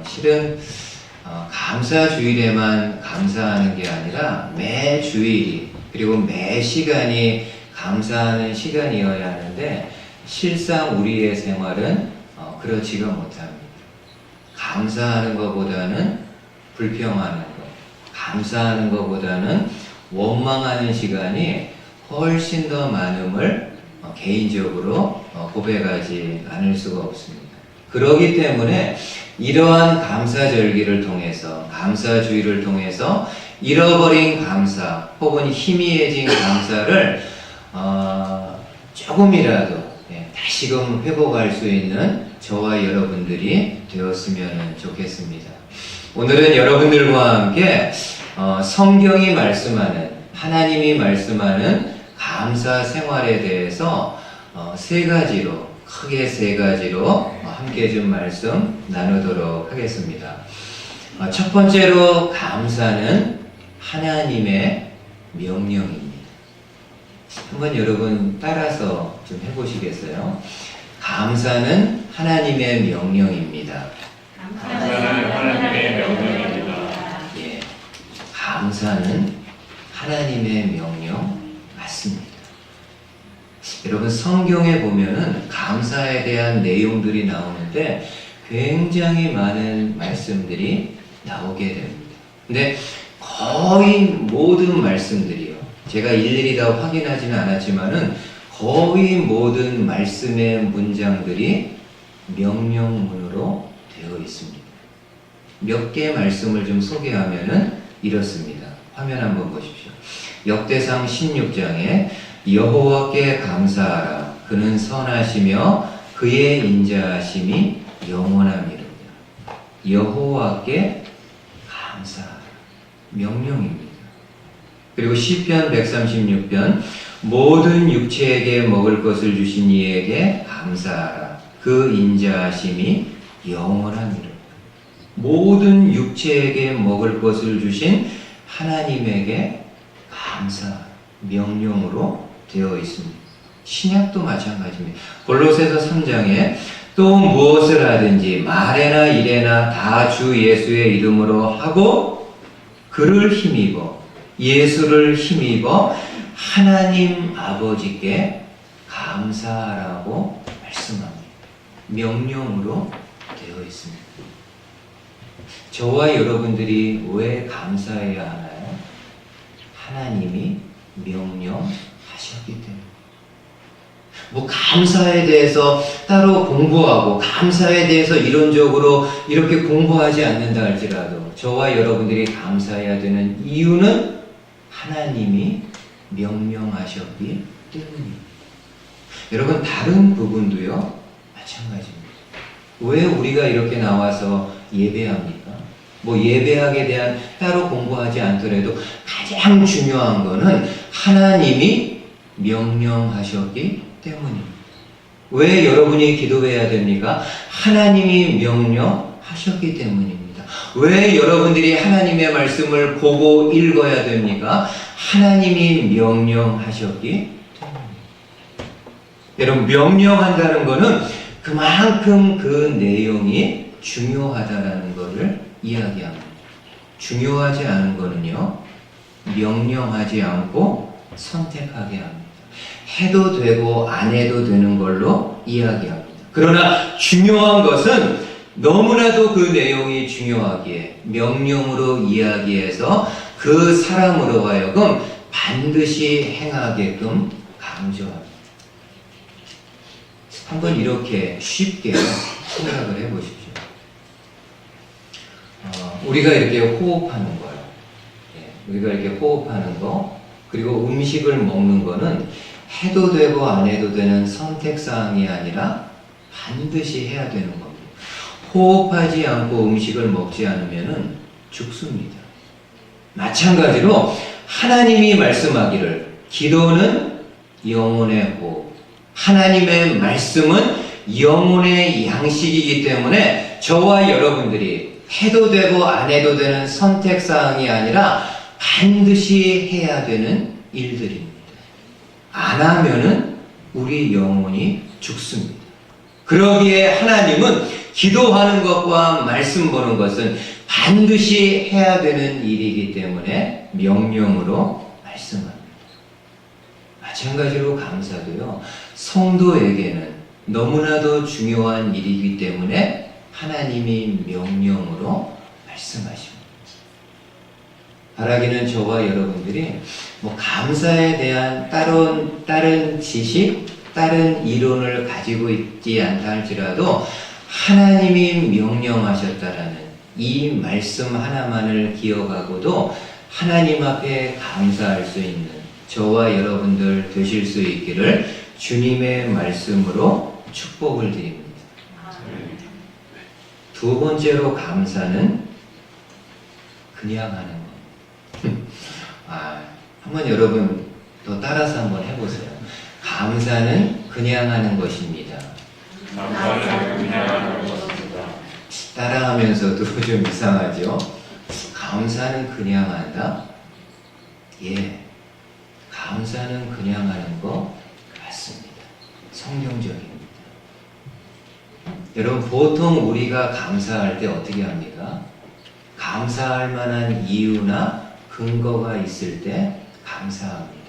실은 감사주일에만 감사하는 게 아니라 매 주일이 그리고 매 시간이 감사하는 시간이어야 하는데 실상 우리의 생활은 그렇지가 못합니다. 감사하는 것보다는 불평하는 것, 감사하는 것보다는 원망하는 시간이 훨씬 더 많음을 개인적으로 고백하지 않을 수가 없습니다. 그렇기 때문에 이러한 감사절기를 통해서, 감사주의를 통해서 잃어버린 감사 혹은 희미해진 감사를 조금이라도 다시금 회복할 수 있는 저와 여러분들이 되었으면 좋겠습니다. 오늘은 여러분들과 함께 성경이 말씀하는, 하나님이 말씀하는 감사 생활에 대해서 세 가지로, 크게 세 가지로 함께 좀 말씀 나누도록 하겠습니다. 첫 번째로 감사는 하나님의 명령입니다. 한번 여러분 따라서 좀 해보시겠어요? 감사는 하나님의 명령입니다. 감사는 하나님의 명령입니다. 예, 감사는 하나님의 명령 맞습니다. 여러분 성경에 보면은 감사에 대한 내용들이 나오는데 굉장히 많은 말씀들이 나오게 됩니다. 근데 거의 모든 말씀들이요. 제가 일일이 다 확인하지는 않았지만은 거의 모든 말씀의 문장들이 명령문으로 되어 있습니다. 몇 개의 말씀을 좀 소개하면은 이렇습니다. 화면 한번 보십시오. 역대상 16장에 여호와께 감사하라. 그는 선하시며 그의 인자하심이 영원함이로다. 여호와께 감사하라. 명령입니다. 그리고 시편 136편 모든 육체에게 먹을 것을 주신 이에게 감사하라. 그 인자하심이 영원함이로다. 모든 육체에게 먹을 것을 주신 하나님에게 감사하라. 명령으로 되어 있습니다. 신약도 마찬가지입니다. 골로새서 3장에 또 무엇을 하든지 말에나 일에나 다 주 예수의 이름으로 하고 그를 힘입어 예수를 힘입어 하나님 아버지께 감사하라고 말씀합니다. 명령으로 되어 있습니다. 저와 여러분들이 왜 감사해야 하나요? 하나님이 명령하셨기 때문에. 뭐 감사에 대해서 따로 공부하고 감사에 대해서 이론적으로 이렇게 공부하지 않는다 할지라도 저와 여러분들이 감사해야 되는 이유는 하나님이 명령하셨기 때문입니다. 여러분 다른 부분도요 마찬가지입니다. 왜 우리가 이렇게 나와서 예배합니까? 뭐 예배하게 대한 따로 공부하지 않더라도 가장 중요한 거는 하나님이 명령하셨기 때문입니다. 왜 여러분이 기도해야 됩니까? 하나님이 명령하셨기 때문입니다. 왜 여러분들이 하나님의 말씀을 보고 읽어야 됩니까? 하나님이 명령하셨기 때문입니다. 여러분 명령한다는 것은 그만큼 그 내용이 중요하다라는 것을 이야기합니다. 중요하지 않은 것은요 명령하지 않고 선택하게 합니다. 해도 되고 안 해도 되는 걸로 이야기합니다. 그러나 중요한 것은 너무나도 그 내용이 중요하기에 명령으로 이야기해서 그 사람으로 하여금 반드시 행하게끔 강조합니다. 한번 이렇게 쉽게 생각을 해보십시오. 우리가 이렇게 호흡하는 거요. 우리가 이렇게 호흡하는 거, 그리고 음식을 먹는 거는 해도 되고 안 해도 되는 선택사항이 아니라 반드시 해야 되는 겁니다. 호흡하지 않고 음식을 먹지 않으면 죽습니다. 마찬가지로 하나님이 말씀하기를 기도는 영혼의 호흡, 하나님의 말씀은 영혼의 양식이기 때문에 저와 여러분들이 해도 되고 안 해도 되는 선택사항이 아니라 반드시 해야 되는 일들입니다. 안 하면은 우리 영혼이 죽습니다. 그러기에 하나님은 기도하는 것과 말씀 보는 것은 반드시 해야 되는 일이기 때문에 명령으로 말씀합니다. 마찬가지로 감사도요, 성도에게는 너무나도 중요한 일이기 때문에 하나님이 명령으로 말씀하십니다. 바라기는 저와 여러분들이 감사에 대한 다른 지식, 다른 이론을 가지고 있지 않다 할지라도 하나님이 명령하셨다라는 이 말씀 하나만을 기억하고도 하나님 앞에 감사할 수 있는 저와 여러분들 되실 수 있기를 주님의 말씀으로 축복을 드립니다. 두 번째로 감사는 그냥 하는 것. 한번 여러분 더 따라서 한번 해보세요. 감사는 그냥 하는 것입니다. 감사는 그냥 하는 것입니다. 따라하면서도 좀 이상하죠? 감사는 그냥 한다? 예, 감사는 그냥 하는 거 맞습니다. 성경적입니다. 여러분, 보통 우리가 감사할 때 어떻게 합니까? 감사할 만한 이유나 근거가 있을 때 감사합니다.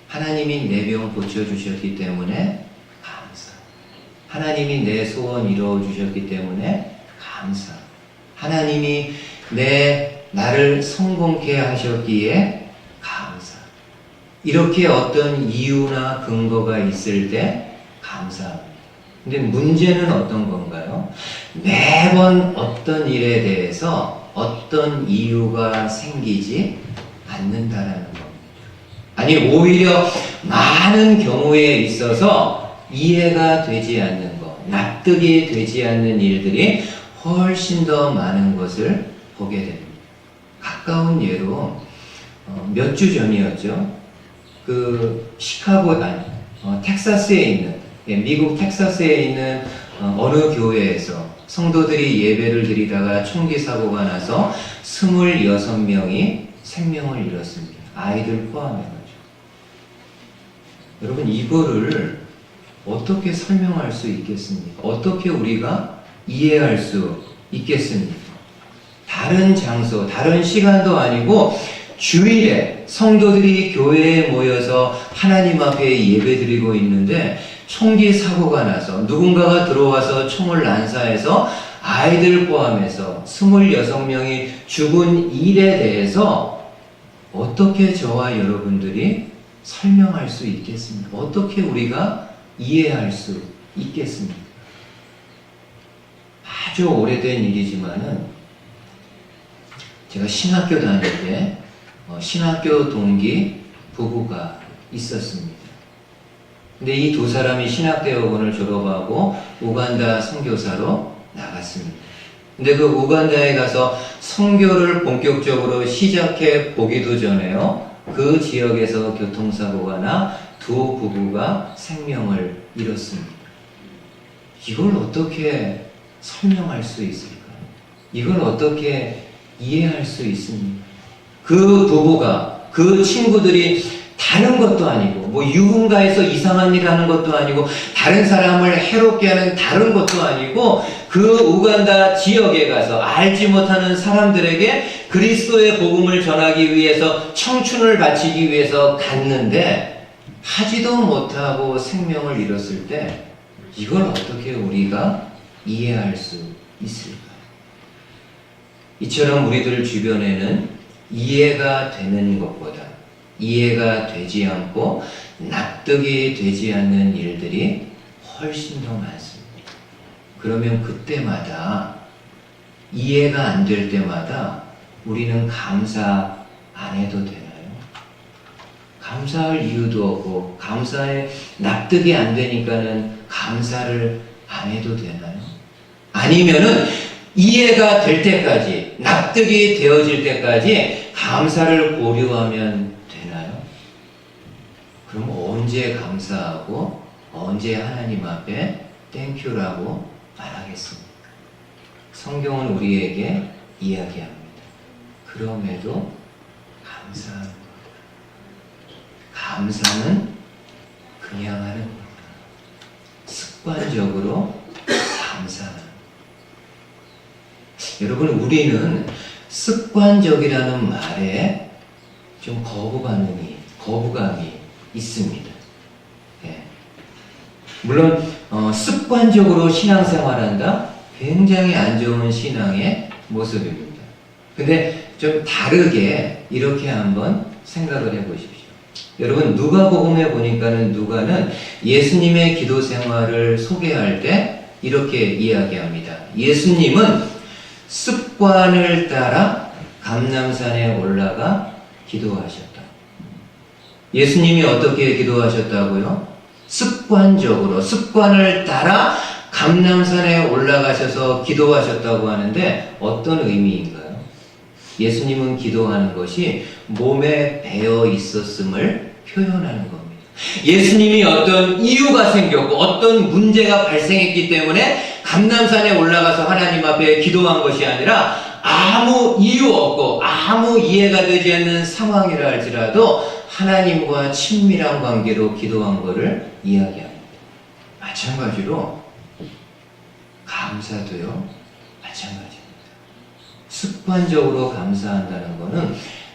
하나님이 내 병 고쳐주셨기 때문에 감사. 하나님이 내 소원 이루어주셨기 때문에 감사. 하나님이 나를 성공케 하셨기에 감사. 이렇게 어떤 이유나 근거가 있을 때 감사합니다. 근데 문제는 어떤 건가요? 매번 어떤 일에 대해서 어떤 이유가 생기지 않는다라는 겁니다. 아니, 오히려 많은 경우에 있어서 이해가 되지 않는 것, 납득이 되지 않는 일들이 훨씬 더 많은 것을 보게 됩니다. 가까운 예로 몇 주 전이었죠. 시카고, 텍사스에 있는, 미국 텍사스에 있는 어느 교회에서 성도들이 예배를 드리다가 총기 사고가 나서 26명이 생명을 잃었습니다. 아이들 포함해가지고. 여러분, 이거를 어떻게 설명할 수 있겠습니까? 어떻게 우리가 이해할 수 있겠습니까? 다른 장소, 다른 시간도 아니고 주일에 성도들이 교회에 모여서 하나님 앞에 예배드리고 있는데 총기 사고가 나서 누군가가 들어와서 총을 난사해서 아이들 포함해서 26명이 죽은 일에 대해서 어떻게 저와 여러분들이 설명할 수 있겠습니까? 어떻게 우리가 이해할 수 있겠습니까? 아주 오래된 일이지만은 제가 신학교 다닐 때 신학교 동기 부부가 있었습니다. 근데 이 두 사람이 신학대학원을 졸업하고 우간다 선교사로 나갔습니다. 근데 그 우간다에 가서 선교를 본격적으로 시작해 보기도 전에요, 그 지역에서 교통사고가 나 두 부부가 생명을 잃었습니다. 이걸 어떻게 설명할 수 있을까요? 이걸 어떻게 이해할 수 있습니까? 그 부부가, 그 친구들이 다른 것도 아니고, 유흥가에서 이상한 일 하는 것도 아니고, 다른 사람을 해롭게 하는 다른 것도 아니고, 그 우간다 지역에 가서 알지 못하는 사람들에게 그리스도의 복음을 전하기 위해서 청춘을 바치기 위해서 갔는데, 하지도 못하고 생명을 잃었을 때, 이걸 어떻게 우리가 이해할 수 있을까요? 이처럼 우리들 주변에는 이해가 되는 것보다 이해가 되지 않고 납득이 되지 않는 일들이 훨씬 더 많습니다. 그러면 그때마다 이해가 안 될 때마다 우리는 감사 안 해도 되나요? 감사할 이유도 없고 감사에 납득이 안 되니까는 감사를 안 해도 되나요? 아니면은 이해가 될 때까지, 납득이 되어질 때까지 감사를 보류하면 되나요? 그럼 언제 감사하고 언제 하나님 앞에 땡큐라고 말하겠습니까? 성경은 우리에게 이야기합니다. 그럼에도 감사하는 것. 감사는 그냥 하는 겁니다. 습관적으로 감사하는. 여러분, 우리는 습관적이라는 말에 좀 거부감이 있습니다. 예. 물론 습관적으로 신앙생활한다? 굉장히 안 좋은 신앙의 모습입니다. 근데 좀 다르게 이렇게 한번 생각을 해보십시오. 여러분, 누가복음에 보니까는 누가는 예수님의 기도 생활을 소개할 때 이렇게 이야기합니다. 예수님은 습관을 따라 감람산에 올라가 기도하셨다. 예수님이 어떻게 기도하셨다고요? 습관적으로, 습관을 따라 감람산에 올라가셔서 기도하셨다고 하는데 어떤 의미인가요? 예수님은 기도하는 것이 몸에 배어 있었음을 표현하는 겁니다. 예수님이 어떤 이유가 생겼고 어떤 문제가 발생했기 때문에 감람산에 올라가서 하나님 앞에 기도한 것이 아니라 아무 이유 없고 아무 이해가 되지 않는 상황이라 할지라도 하나님과 친밀한 관계로 기도한 것을 이야기합니다. 마찬가지로 감사도요, 마찬가지입니다. 습관적으로 감사한다는 것은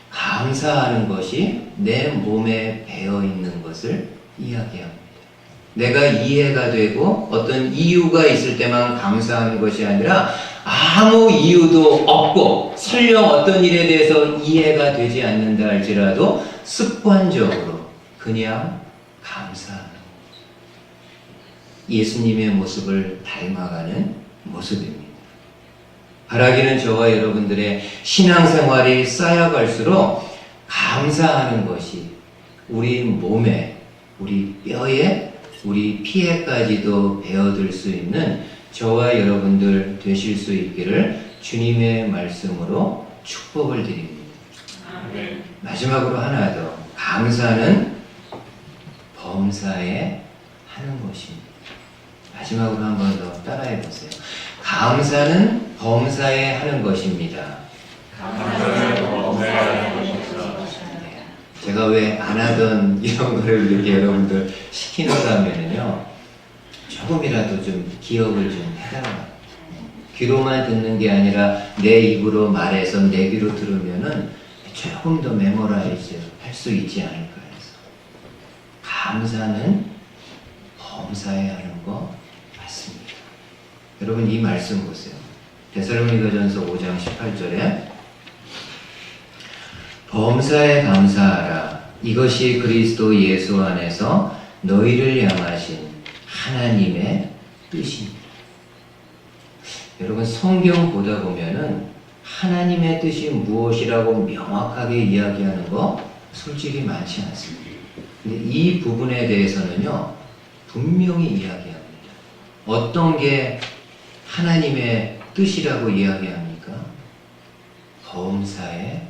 감사하는 것이 내 몸에 배어 있는 것을 이야기합니다. 내가 이해가 되고 어떤 이유가 있을 때만 감사하는 것이 아니라 아무 이유도 없고 설령 어떤 일에 대해서 이해가 되지 않는다 할지라도 습관적으로 그냥 감사하는 예수님의 모습을 닮아가는 모습입니다. 바라기는 저와 여러분들의 신앙생활이 쌓여갈수록 감사하는 것이 우리 몸에, 우리 뼈에, 우리 피에까지도 배어들 수 있는 저와 여러분들 되실 수 있기를 주님의 말씀으로 축복을 드립니다. 아멘. 마지막으로 하나 더. 감사는 범사에 하는 것입니다. 마지막으로 한 번 더 따라해 보세요. 감사는 범사에 하는 것입니다. 감사는 범사에 하는 것입니다. 제가 왜 안 하던 이런 거를 이렇게 여러분들 시키는가 하면요, 조금이라도 좀 기억을 좀 해달라. 귀로만 듣는 게 아니라 내 입으로 말해서 내 귀로 들으면은 조금 더 메모라이즈 할 수 있지 않을까 해서. 감사는 범사에 하는 거 맞습니다. 여러분, 이 말씀 보세요. 데살로니가전서 5장 18절에 범사에 감사하라. 이것이 그리스도 예수 안에서 너희를 향하신 하나님의 뜻입니다. 여러분, 성경 보다 보면은 하나님의 뜻이 무엇이라고 명확하게 이야기하는 거 솔직히 많지 않습니다. 근데 이 부분에 대해서는요, 분명히 이야기합니다. 어떤 게 하나님의 뜻이라고 이야기합니까? 범사에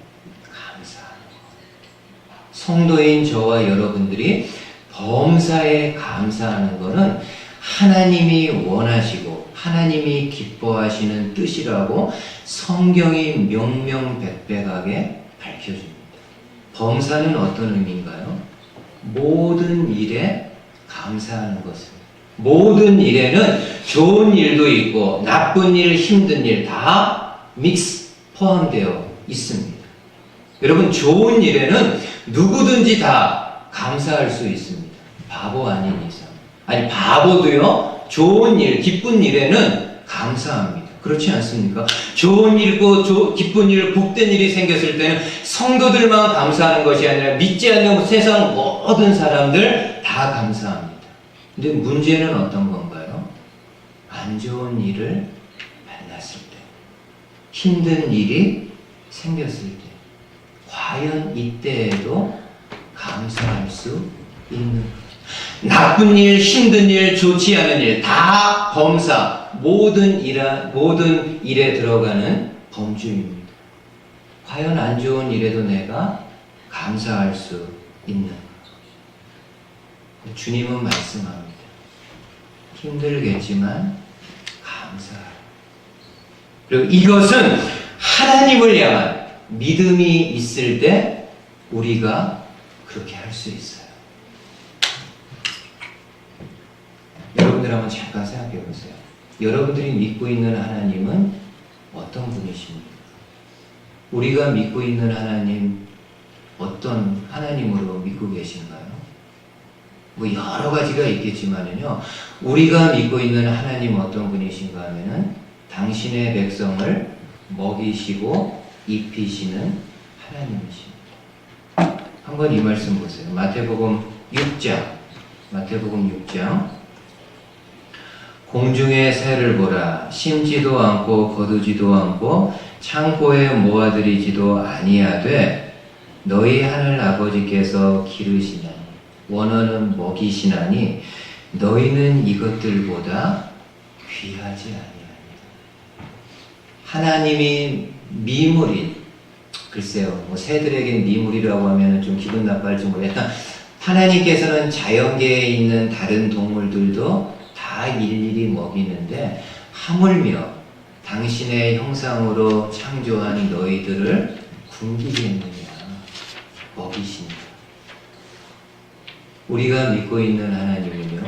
감사하는 것. 성도인 저와 여러분들이 범사에 감사하는 것은 하나님이 원하시고 하나님이 기뻐하시는 뜻이라고 성경이 명명백백하게 밝혀줍니다. 범사는 어떤 의미인가요? 모든 일에 감사하는 것입니다. 모든 일에는 좋은 일도 있고 나쁜 일, 힘든 일 다 믹스 포함되어 있습니다. 여러분, 좋은 일에는 누구든지 다 감사할 수 있습니다. 바보 아닌 이상. 아니, 바보도요, 좋은 일, 기쁜 일에는 감사합니다. 그렇지 않습니까? 좋은 일고 기쁜 일, 복된 일이 생겼을 때는 성도들만 감사하는 것이 아니라 믿지 않는 세상 모든 사람들 다 감사합니다. 근데 문제는 어떤 건가요? 안 좋은 일을 만났을 때, 힘든 일이 생겼을 때, 과연 이때에도 감사할 수 있는 것. 나쁜 일, 힘든 일, 좋지 않은 일 다 범사, 모든 일에 들어가는 범주입니다. 과연 안 좋은 일에도 내가 감사할 수 있는 것. 주님은 말씀합니다. 힘들겠지만 감사하라. 그리고 이것은 하나님을 향한 믿음이 있을 때 우리가 그렇게 할 수 있어요. 여러분들 여러분들 한번 잠깐 생각해 보세요. 여러분들이 믿고 있는 하나님은 어떤 분이십니까? 우리가 믿고 있는 하나님 어떤 하나님으로 믿고 계신가요? 뭐 여러 가지가 있겠지만요. 우리가 믿고 있는 하나님 어떤 분이신가 하면은 당신의 백성을 먹이시고 입히시는 하나님이십니다. 한번 이 말씀 보세요. 마태복음 6장. 공중의 새를 보라. 심지도 않고 거두지도 않고 창고에 모아들이지도 아니하되 너희 하늘 아버지께서 기르시나니 원하는 먹이시나니 너희는 이것들보다 귀하지 아니하니라. 하나님이 미물인, 글쎄요, 뭐 새들에게 미물이라고 하면 좀 기분 나빠할지 모르겠다. 하나님께서는 자연계에 있는 다른 동물들도 다 일일이 먹이는데 하물며 당신의 형상으로 창조한 너희들을 굶기겠느냐. 먹이신다. 우리가 믿고 있는 하나님은요,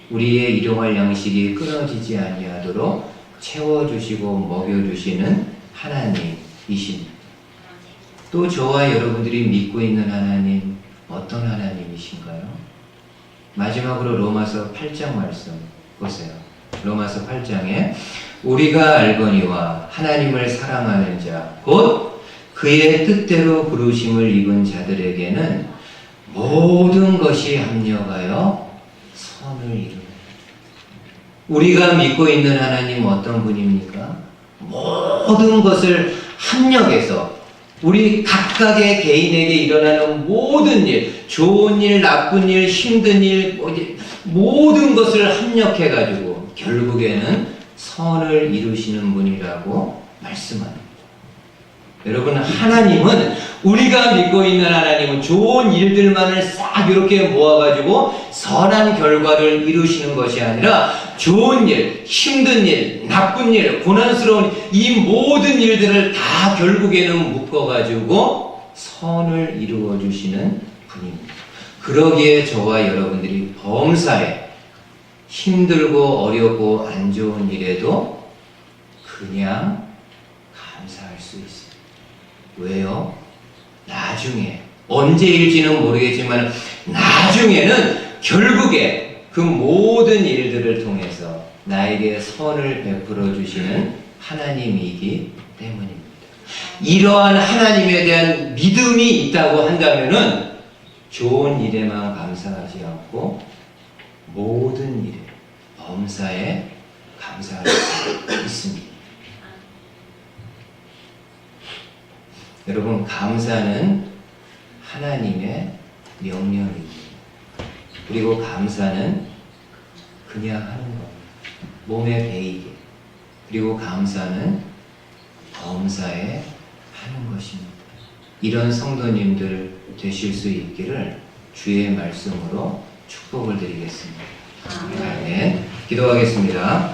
우리의 일용할 양식이 끊어지지 아니하도록 채워주시고 먹여주시는 하나님이십니다. 또 저와 여러분들이 믿고 있는 하나님 어떤 하나님이신가요? 마지막으로 로마서 8장 말씀 보세요. 로마서 8장에 우리가 알거니와 하나님을 사랑하는 자 곧 그의 뜻대로 부르심을 입은 자들에게는 모든 것이 합력하여 선을 이루는. 우리가 믿고 있는 하나님 어떤 분입니까? 모든 것을 합력해서 우리 각각의 개인에게 일어나는 모든 일, 좋은 일, 나쁜 일, 힘든 일, 모든 것을 합력해가지고 결국에는 선을 이루시는 분이라고 말씀합니다. 여러분, 하나님은, 우리가 믿고 있는 하나님은 좋은 일들만을 싹 이렇게 모아가지고 선한 결과를 이루시는 것이 아니라 좋은 일, 힘든 일, 나쁜 일, 고난스러운 이 모든 일들을 다 결국에는 묶어가지고 선을 이루어주시는 분입니다. 그러기에 저와 여러분들이 범사에 힘들고 어렵고 안 좋은 일에도 그냥 감사할 수 있어요. 왜요? 나중에, 언제일지는 모르겠지만 나중에는 결국에 그 모든 일들을 통해서 나에게 선을 베풀어 주시는 하나님이기 때문입니다. 이러한 하나님에 대한 믿음이 있다고 한다면은 좋은 일에만 감사하지 않고 모든 일에, 범사에 감사할 수 있습니다. 여러분, 감사는 하나님의 명령입니다. 그리고 감사는 그냥 하는 겁니다. 몸에 배이게. 그리고 감사는 범사에 하는 것입니다. 이런 성도님들 되실 수 있기를 주의 말씀으로 축복을 드리겠습니다. 아멘. 기도하겠습니다.